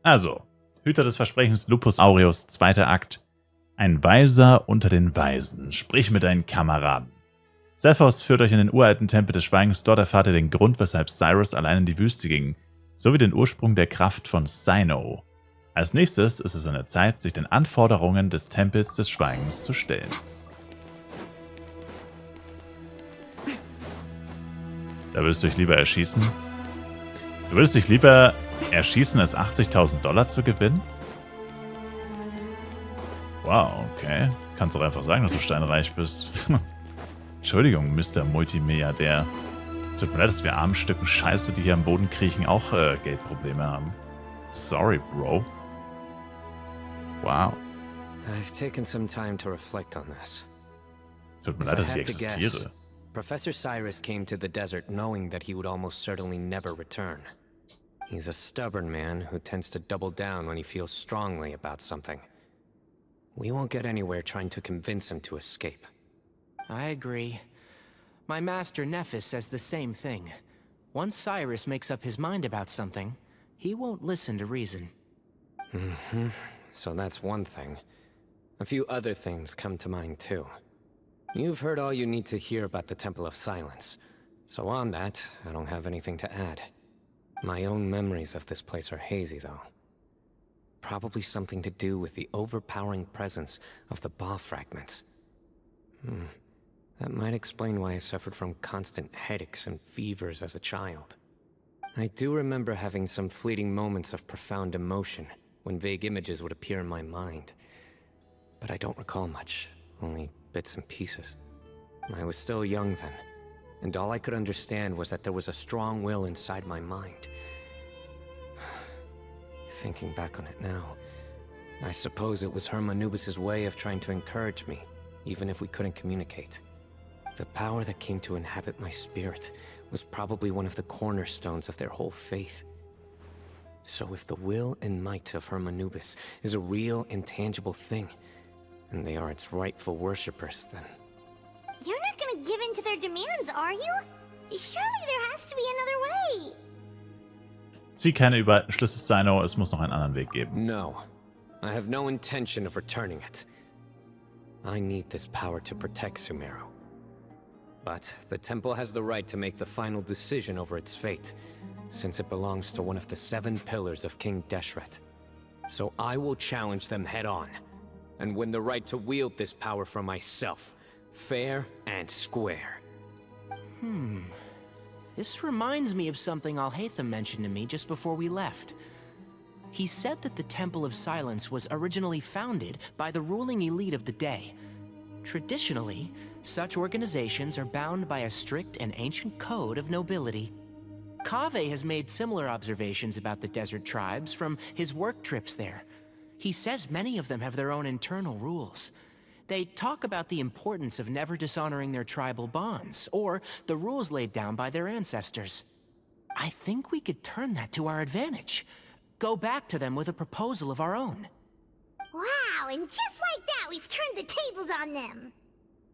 Also, Hüter des Versprechens, Lupus, Aureus, zweiter Akt. Ein Weiser unter den Weisen. Sprich mit deinen Kameraden. Zephos führt euch in den uralten Tempel des Schweigens. Dort erfahrt ihr den Grund, weshalb Cyrus allein in die Wüste ging, sowie den Ursprung der Kraft von Cyno. Als nächstes ist es an der Zeit, sich den Anforderungen des Tempels des Schweigens zu stellen. Da würdest du dich lieber erschießen? Du würdest dich lieber erschießen, als 80.000 Dollar zu gewinnen? Wow, okay. Kannst doch einfach sagen, dass du steinreich bist. Entschuldigung, Mr. Multimilliardär. Tut mir leid, dass wir armen Stücken Scheiße, die hier am Boden kriechen, auch Geldprobleme haben. Sorry, Bro. Wow. I've taken some time to reflect on this. Tut mir leid, dass ich existiere. Professor Cyrus came to the desert knowing that he would almost certainly never return. He's a stubborn man who tends to double down when he feels strongly about something. We won't get anywhere trying to convince him to escape. I agree. My master Nephis says the same thing. Once Cyrus makes up his mind about something, he won't listen to reason. Mm-hmm. So that's one thing. A few other things come to mind too. You've heard all you need to hear about the Temple of Silence. So on that, I don't have anything to add. My own memories of this place are hazy though. Probably something to do with the overpowering presence of the Ba fragments. That might explain why I suffered from constant headaches and fevers as a child. I do remember having some fleeting moments of profound emotion when vague images would appear in my mind. But I don't recall much, only bits and pieces. I was still young then, and all I could understand was that there was a strong will inside my mind. Thinking back on it now, I suppose it was Hermanubis' way of trying to encourage me, even if we couldn't communicate. The power that came to inhabit my spirit was probably one of the cornerstones of their whole faith. So if the will and might of Hermanubis is a real, intangible thing, and they are its rightful worshippers, then... You're not gonna give in to their demands, are you? Surely there has to be another way. Zieh keine überalten Schlüsse, Cyno. Es muss noch einen anderen Weg geben. No. I have no intention of returning it. I need this power to protect Sumeru. But the temple has the right to make the final decision over its fate, since it belongs to one of the 7 pillars of King Deshret. So I will challenge them head-on, and win the right to wield this power for myself, fair and square. This reminds me of something Alhaitham mentioned to me just before we left. He said that the Temple of Silence was originally founded by the ruling elite of the day. Traditionally, such organizations are bound by a strict and ancient code of nobility. Kaveh has made similar observations about the desert tribes from his work trips there. He says many of them have their own internal rules. They talk about the importance of never dishonoring their tribal bonds, or the rules laid down by their ancestors. I think we could turn that to our advantage. Go back to them with a proposal of our own. Wow, and just like that, we've turned the tables on them.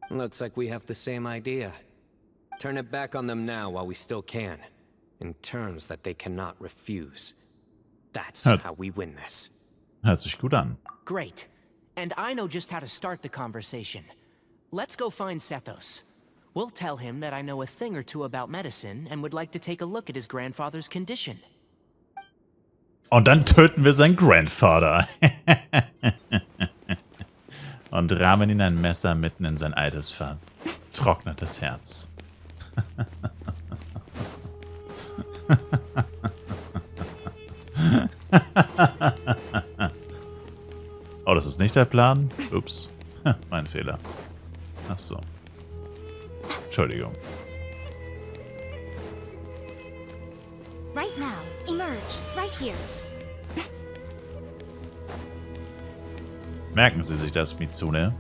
Looks like we have the same idea. Turn it back on them now while we still can, in terms that they cannot refuse. That's how we win this. Hört sich gut an. Great. And I know just how to start the conversation. Let's go find Sethos. We'll tell him that I know a thing or two about medicine and would like to take a look at his grandfather's condition. Und dann töten wir seinen Grandfather. Und rahmen ihn ein Messer mitten in sein altes, vertrocknetes Herz. Oh, das ist nicht der Plan? Ups. Mein Fehler. Ach so. Entschuldigung. Right now, emerge, right here. Merken Sie sich das, Mitsune.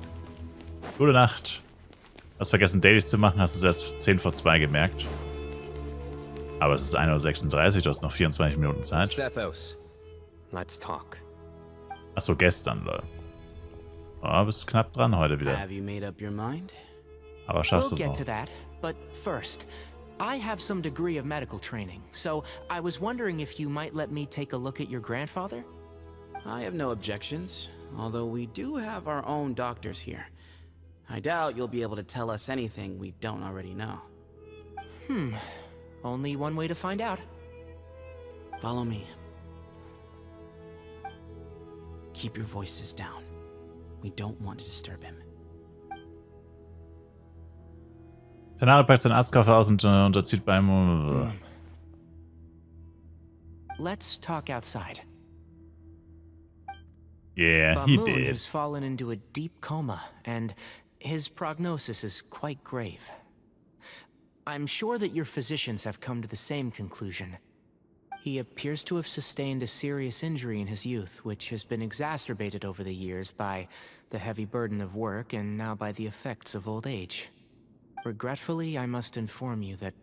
Gute Nacht. Hast vergessen, Dailies zu machen, hast es erst 10 vor 2 gemerkt. Aber es ist 1:36 Uhr, du hast noch 24 Minuten Zeit. Sethos, let's talk. Achso, gestern, Leute. Oh, bist knapp dran heute wieder. Have you made up your mind? Aber schaffst du We'll noch. get to that, but first, I have some degree of medical training, so I was wondering if you might let me take a look at your grandfather? I have no objections, although we do have our own doctors here. I doubt you'll be able to tell us anything we don't already know. Only one way to find out. Follow me. Keep your voices down. We don't want to disturb him. Tenare packt seinen Arztkoffer aus und unterzieht beim... Let's talk outside. Yeah, he Bamoon did. has fallen into a deep coma, and his prognosis is quite grave. I'm sure that your physicians have come to the same conclusion. He appears to have sustained a serious injury in his youth, which has been exacerbated over the years by the heavy burden of work and now by the effects of old age. Regretfully, I must inform you that,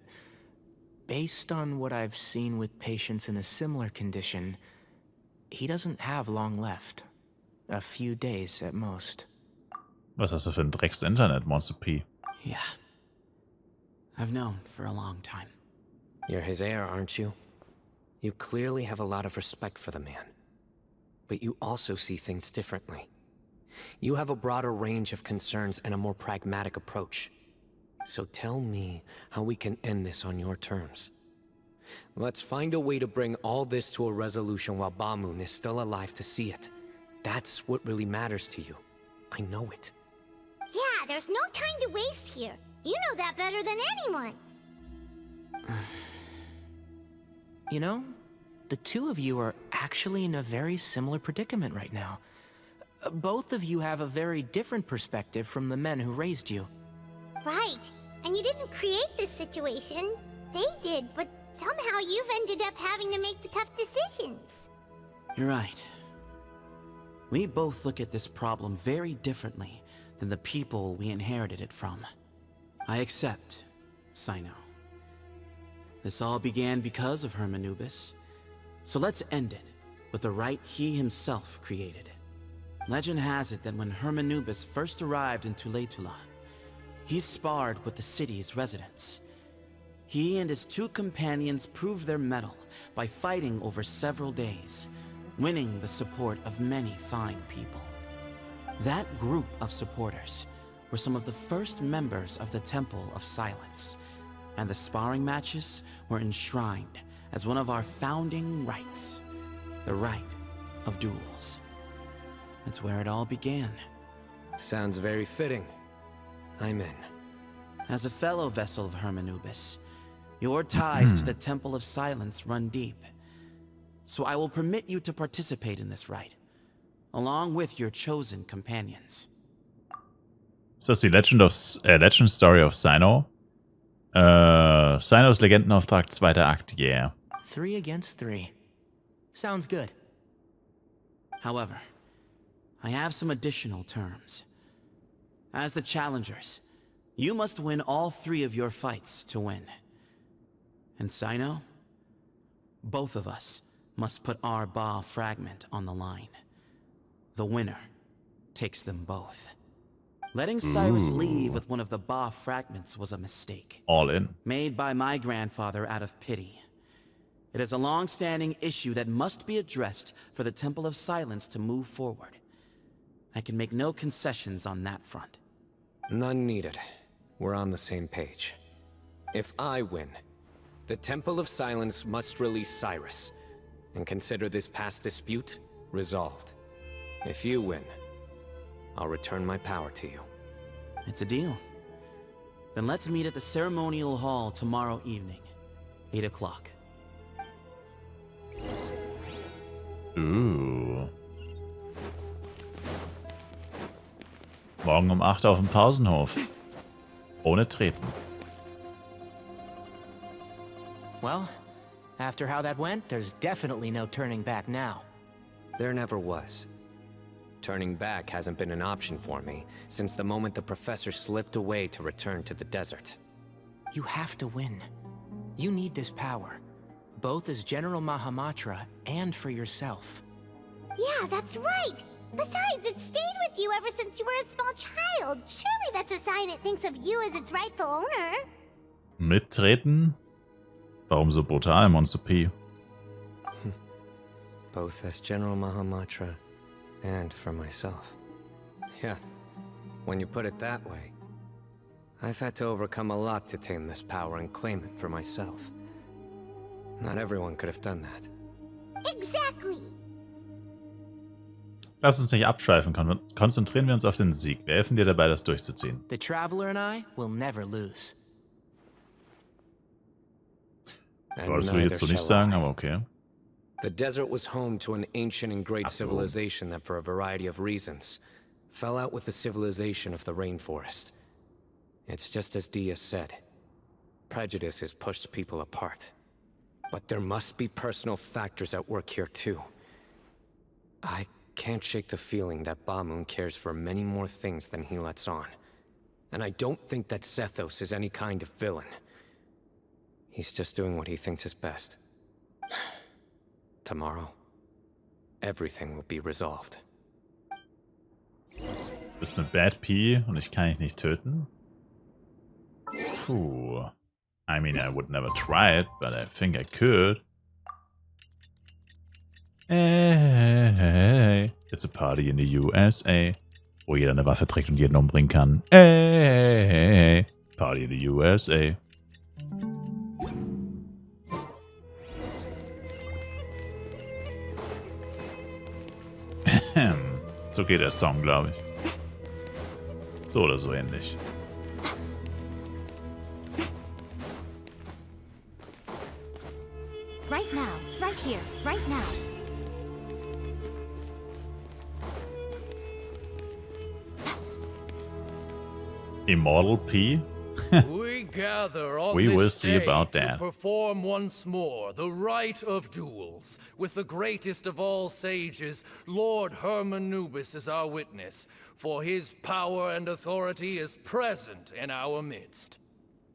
based on what I've seen with patients in a similar condition, he doesn't have long left. A few days at most. Was hast du für ein Drecks-Internet, Monster P? Yeah. I've known for a long time. You're his heir, aren't you? You clearly have a lot of respect for the man. But you also see things differently. You have a broader range of concerns and a more pragmatic approach. So tell me how we can end this on your terms. Let's find a way to bring all this to a resolution while Bamoon is still alive to see it. That's what really matters to you. I know it. Yeah, there's no time to waste here. You know that better than anyone. You know, the two of you are actually in a very similar predicament right now. Both of you have a very different perspective from the men who raised you. Right. And you didn't create this situation. They did, but somehow you've ended up having to make the tough decisions. You're right. We both look at this problem very differently than the people we inherited it from. I accept, Cyno. This all began because of Hermanubis, so let's end it with the rite he himself created. Legend has it that when Hermanubis first arrived in Tuletula, he sparred with the city's residents. He and his two companions proved their mettle by fighting over several days, winning the support of many fine people. That group of supporters were some of the first members of the Temple of Silence, and the sparring matches were enshrined as one of our founding rites, the rite of duels. That's where it all began. Sounds very fitting. I'm in. As a fellow vessel of Hermanubis, your ties to the Temple of Silence run deep. So I will permit you to participate in this rite, along with your chosen companions. Ist das die Legend Story of Cyno? Cynos Legendenauftrag, zweiter Akt, yeah. 3 against 3. Sounds good. However, I have some additional terms. As the challengers, you must win all 3 of your fights to win. And Cyno, both of us must put our Ba fragment on the line. The winner takes them both. Letting Cyrus leave with one of the Ba fragments was a mistake. All in. Made by my grandfather out of pity. It is a long-standing issue that must be addressed for the Temple of Silence to move forward. I can make no concessions on that front. None needed. We're on the same page. If I win, the Temple of Silence must release Cyrus, and consider this past dispute resolved. If you win, I'll return my power to you. It's a deal. Then let's meet at the ceremonial hall tomorrow evening, 8 o'clock. Morgen um 8 auf dem Pausenhof. Ohne Treten. Well, after how that went, there's definitely no turning back now. There never was. Turning back hasn't been an option for me since the moment the professor slipped away to return to the desert. You have to win. You need this power, both as General Mahamatra and for yourself. Yeah, that's right. Besides, it stayed with you ever since you were a small child. Surely that's a sign it thinks of you as its rightful owner. Mittreten? Warum so brutal, Monster P? both as General Mahamatra and for myself. Yeah, when you put it that way, I've had to overcome a lot to tame this power and claim it for myself. Not everyone could have done that. Exactly. Lass uns nicht abschweifen, konzentrieren wir uns auf den Sieg. Wir helfen dir dabei, das durchzuziehen. The Traveler and I will never lose. Aber das will ich jetzt so nicht sagen, aber okay. The desert was home to an ancient and great civilization that, for a variety of reasons, fell out with the civilization of the rainforest. It's just as Dia said. Prejudice has pushed people apart. But there must be personal factors at work here too. I can't shake the feeling that Bamoon cares for many more things than he lets on. And I don't think that Zethos is any kind of villain. He's just doing what he thinks is best. Tomorrow, everything will be resolved. Du bist eine Bad P und ich kann dich nicht töten? Puh. I mean, I would never try it, but I think I could. Hey, it's a party in the USA, wo jeder eine Waffe trägt und jeden umbringen kann. Hey, party in the USA. So geht der Song, glaube ich. So oder so ähnlich. Right now, right here, right now. Immortal P? We gather on We this will see day about to that. perform once more the rite of duels, with the greatest of all sages, Lord Hermanubis, as our witness, for his power and authority is present in our midst.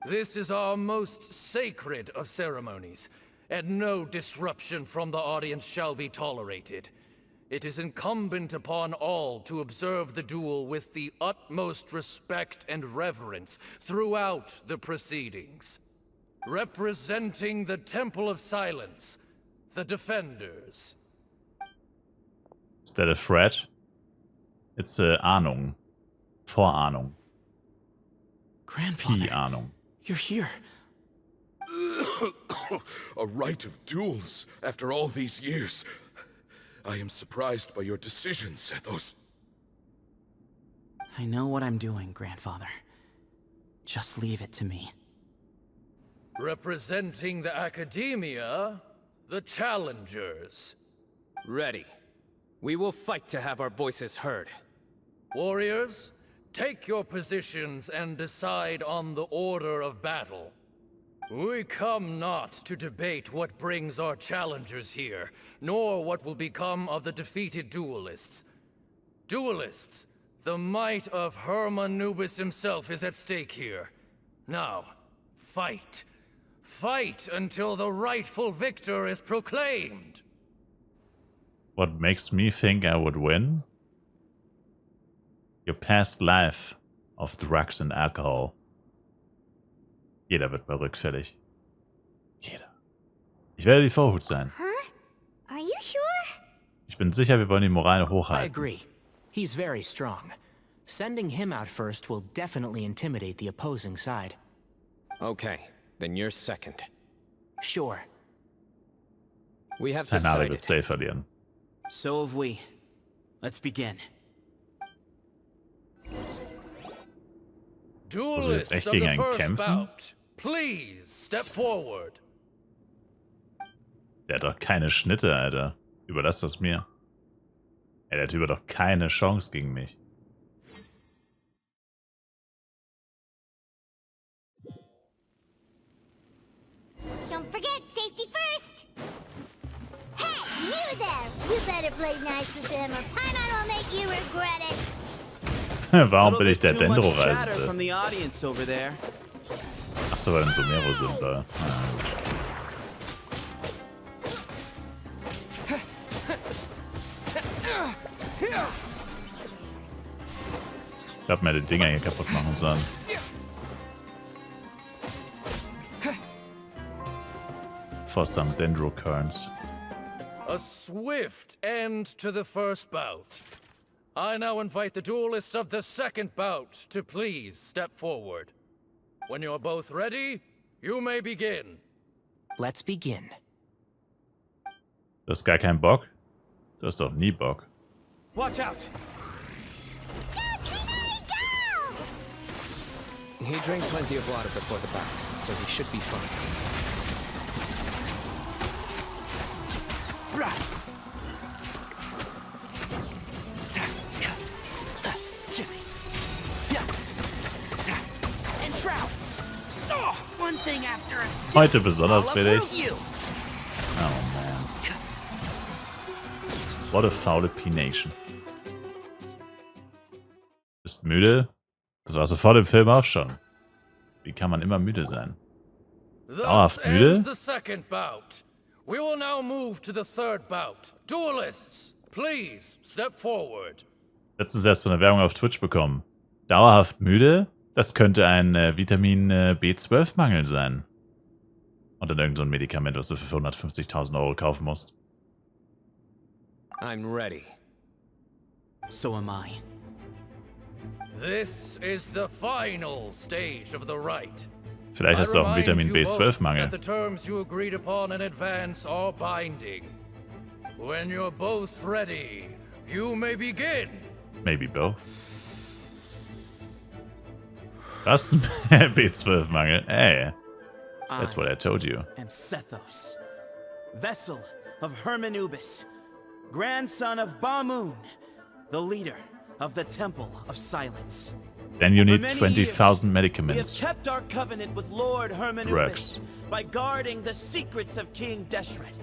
This is our most sacred of ceremonies, and no disruption from the audience shall be tolerated. It is incumbent upon all to observe the duel with the utmost respect and reverence throughout the proceedings. Representing the Temple of Silence, the Defenders. Is that a threat? It's a Ahnung. Vorahnung. Grandfather, P-Ahnung. you're here. A rite of duels after all these years. I am surprised by your decision, Zethos. I know what I'm doing, Grandfather. Just leave it to me. Representing the Academia, the Challengers. Ready. We will fight to have our voices heard. Warriors, take your positions and decide on the order of battle. We come not to debate what brings our challengers here, nor what will become of the defeated duelists. Duelists, the might of Hermanubis himself is at stake here. Now, fight. Fight until the rightful victor is proclaimed. What makes me think I would win? Your past life of drugs and alcohol. Jeder wird mal rückfällig. Jeder. Ich werde die Vorhut sein. Huh? Are you sure? Ich bin sicher, wir wollen die Moral I hochhalten. agree. He's very strong. Sending him out first will definitely intimidate the opposing side. Okay, then you're second. Sure. We have Tanale decided. wird safe verlieren. So have we. Let's begin. Duelists echt of gegen the einen first kämpfen? bout, please step forward. Der hat doch keine Schnitte, Alter. Überlass das mir. Ey, der Typ hat doch keine Chance gegen mich. Don't forget, safety first! Hey, you there! You better play nice with him or Paimon will make you regret it! Warum bin ich der Little bit too much chatter Dendro-Reisende? from the audience over there. Achso, weil wir in Sumero sind, da. Ich hab mir die Dinger hier kaputt machen sollen. For some Dendro Currents. A swift end to the first bout. I now invite the duelists of the second bout to please step forward. When you're both ready, you may begin. Let's begin. Du hast gar keinen Bock? Du hast doch nie Bock. Watch out! He drank plenty of water before the bout, so he should be fine. Heute besonders billig. Oh man. What a faule P-Nation. Bist müde? Das war so vor dem Film auch schon. Wie kann man immer müde sein? Thus ends the second bout. We will now move to the third bout. Duelists, please step forward. Letztens erst so eine Werbung auf Twitch bekommen. Dauerhaft müde? Das könnte ein Vitamin B12-Mangel sein. Und dann irgend so ein Medikament, was du für 150.000 € kaufen musst. I'm ready. So am I. This is the final stage of the rite. Vielleicht hast du auch einen Vitamin B12-Mangel. The terms you agreed upon in advance are binding. When you're both ready, you may begin. Maybe both. Du hast einen B12-Mangel. Ey. That's what I told you. And Sethos, vessel of Hermanubis, grandson of Bamun, the leader of the Temple of Silence. Then you need For many 20,000 years, medicaments. We have kept our covenant with Lord Hermanubis Drugs. by guarding the secrets of King Deshret.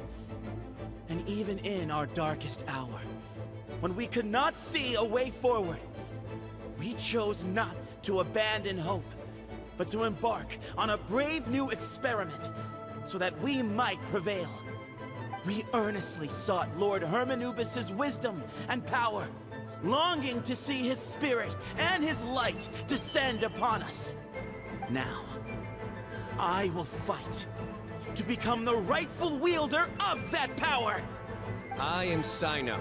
And even in our darkest hour, when we could not see a way forward, we chose not to abandon hope, but to embark on a brave new experiment so that we might prevail. We earnestly sought Lord Hermanubis' wisdom and power, longing to see his spirit and his light descend upon us. Now, I will fight to become the rightful wielder of that power. I am Cyno,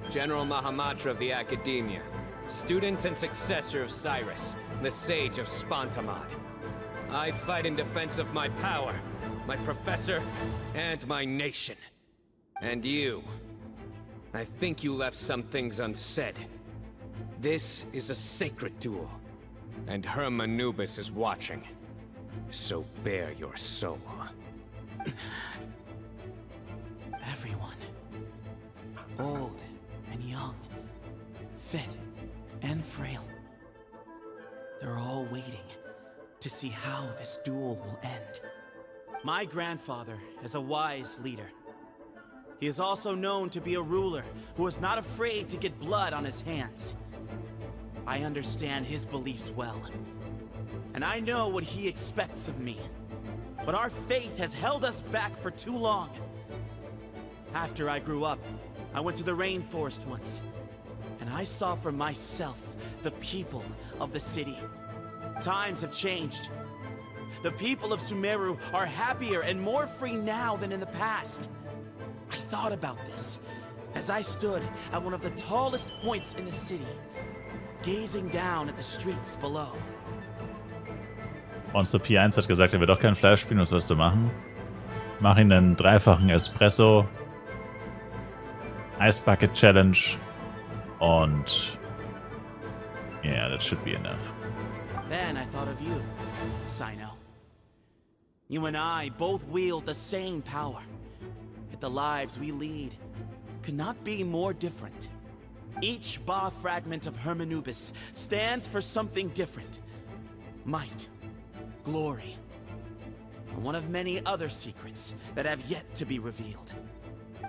General Mahamatra of the Academia, student and successor of Cyrus, the Sage of Spontamod. I fight in defense of my power, my professor, and my nation. And you, I think you left some things unsaid. This is a sacred duel, and Hermanubis is watching. So bare your soul. Everyone, old and young, fit and frail, they're all waiting to see how this duel will end. My grandfather is a wise leader. He is also known to be a ruler who is not afraid to get blood on his hands. I understand his beliefs well, and I know what he expects of me. But our faith has held us back for too long. After I grew up, I went to the rainforest once, and I saw for myself the people of the city. Times have changed. The people of Sumeru are happier and more free now than in the past. I thought about this as I stood at one of the tallest points in the city, gazing down at the streets below. Monster P1 hat gesagt, er will doch kein Fleisch spielen. Was sollst du machen? Mach ihn einen dreifachen Espresso, Ice Bucket Challenge und yeah, that should be enough. Then I thought of you, Cyno. You and I both wield the same power. Yet the lives we lead could not be more different. Each Ba fragment of Hermanubis stands for something different. Might, glory, and one of many other secrets that have yet to be revealed.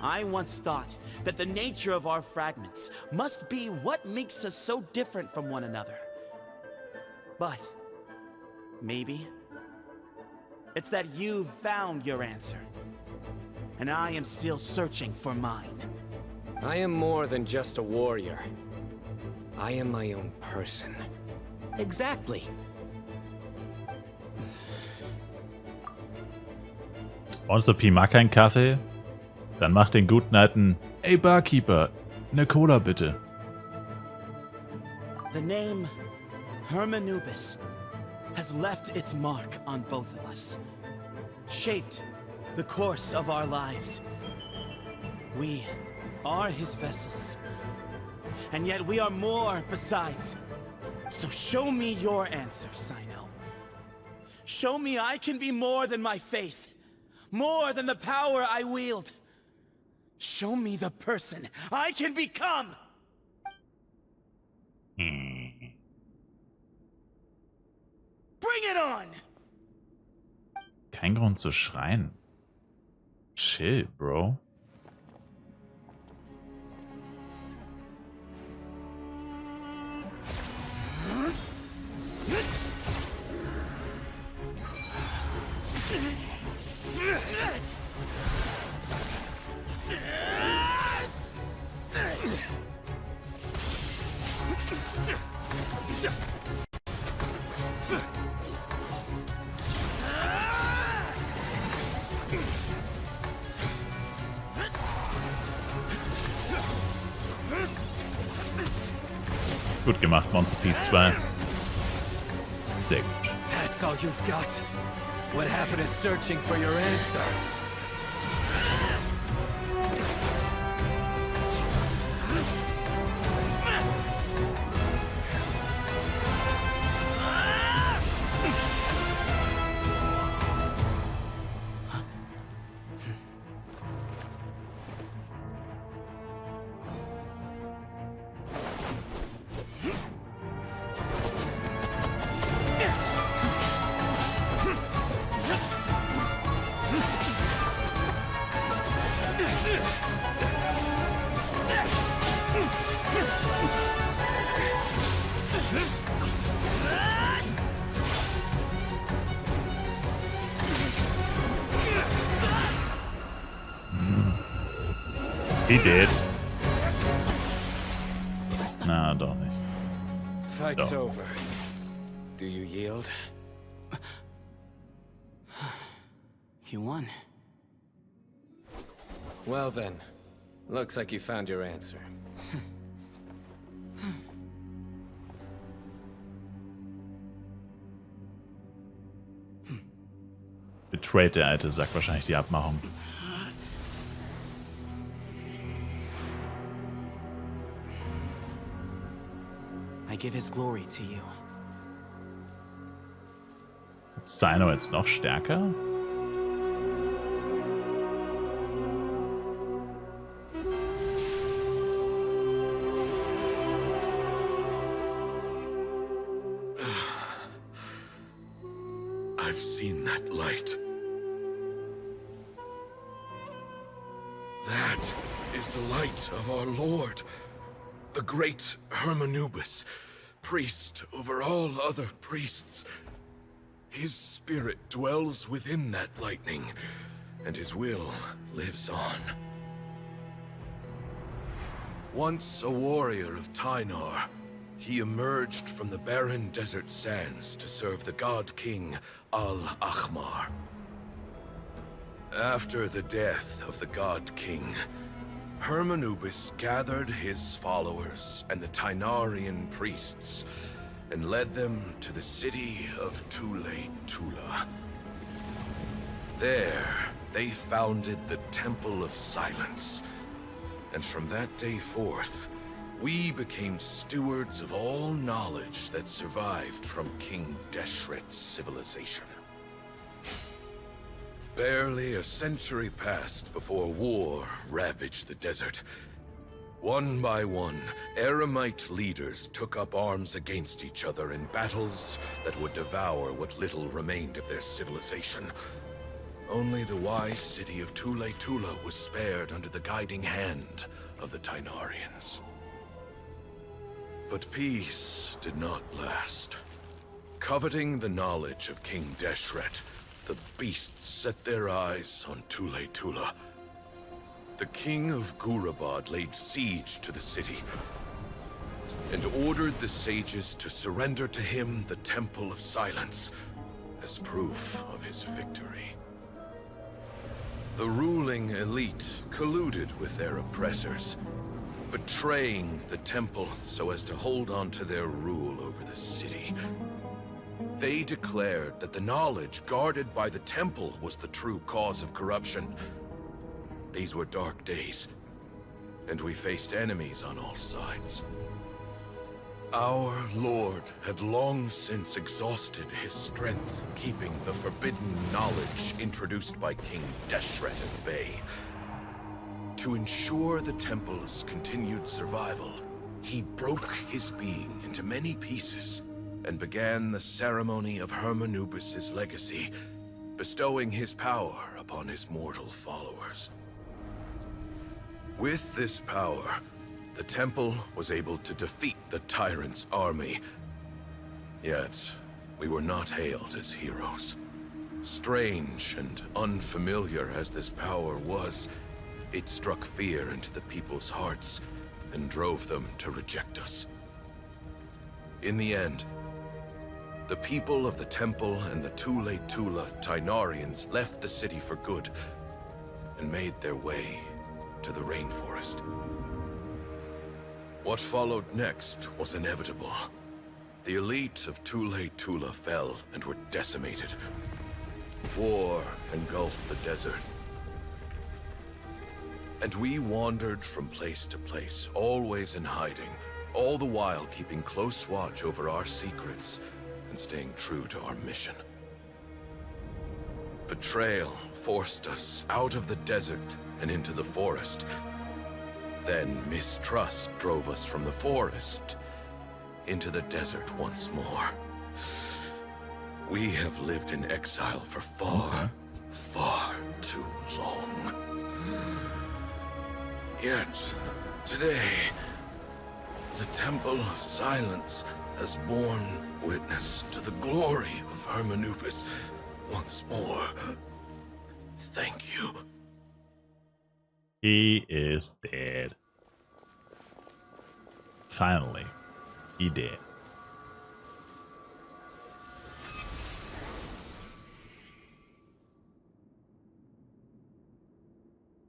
I once thought that the nature of our fragments must be what makes us so different from one another. But maybe it's that you've found your answer, and I am still searching for mine. I am more than just a warrior. I am my own person. Exactly. Monster P mag keinen Kaffee. Dann mach den guten alten, ey Barkeeper, ne Cola bitte. The name Hermanubis has left its mark on both of us, shaped the course of our lives. We are his vessels, and yet we are more besides. So show me your answer, Cyno. Show me I can be more than my faith, more than the power I wield. Show me the person I can become! Bring it on! Kein Grund zu schreien. Chill, Bro. Gut gemacht, Monster P2. Sehr gut. That's all you've got. What happened is searching for your answer. He did. Na, doch nicht. Fight's Doch. over. Do you yield? You won. Well then, looks like you found your answer. Betrayed der alte Sack wahrscheinlich die Abmachung. I give his glory to you. Cyno jetzt noch stärker? I've seen that light. That is the light of our Lord, the great Hermanubis, priest over all other priests. His spirit dwells within that lightning, and his will lives on. Once a warrior of Tynar, he emerged from the barren desert sands to serve the god king Al-Ahmar. After the death of the god king, Hermanubis gathered his followers and the Tynarian priests and led them to the city of Tule-Tula. There, they founded the Temple of Silence, and from that day forth, we became stewards of all knowledge that survived from King Deshret's civilization. Barely a century passed before war ravaged the desert. One by one, Eremite leaders took up arms against each other in battles that would devour what little remained of their civilization. Only the wise city of Tule-Tula was spared under the guiding hand of the Tynarians. But peace did not last. Coveting the knowledge of King Deshret, the beasts set their eyes on Tule-Tula. The king of Gurabad laid siege to the city and ordered the sages to surrender to him the Temple of Silence as proof of his victory. The ruling elite colluded with their oppressors, betraying the temple so as to hold on to their rule over the city. They declared that the knowledge guarded by the temple was the true cause of corruption. These were dark days, and we faced enemies on all sides. Our Lord had long since exhausted his strength, keeping the forbidden knowledge introduced by King Deshret at bay. To ensure the temple's continued survival, he broke his being into many pieces and began the ceremony of Hermanubis' legacy, bestowing his power upon his mortal followers. With this power, the temple was able to defeat the tyrant's army. Yet, we were not hailed as heroes. Strange and unfamiliar as this power was, it struck fear into the people's hearts and drove them to reject us. In the end, the people of the temple and the Tule Tula Tainarians left the city for good and made their way to the rainforest. What followed next was inevitable. The elite of Tule Tula fell and were decimated. War engulfed the desert. And we wandered from place to place, always in hiding, all the while keeping close watch over our secrets and staying true to our mission. Betrayal forced us out of the desert and into the forest. Then mistrust drove us from the forest into the desert once more. We have lived in exile for far, far too long. Yet, today, the Temple of Silence has borne witness to the glory of Hermanubis once more. Thank you. He is dead. Finally, he did.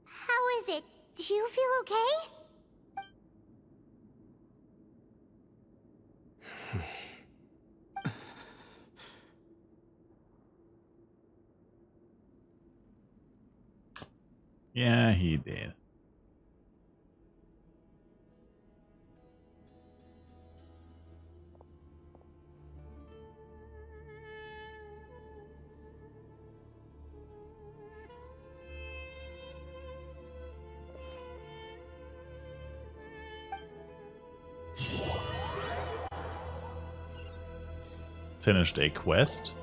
How is it? Do you feel okay? Yeah, he did. Finished a quest.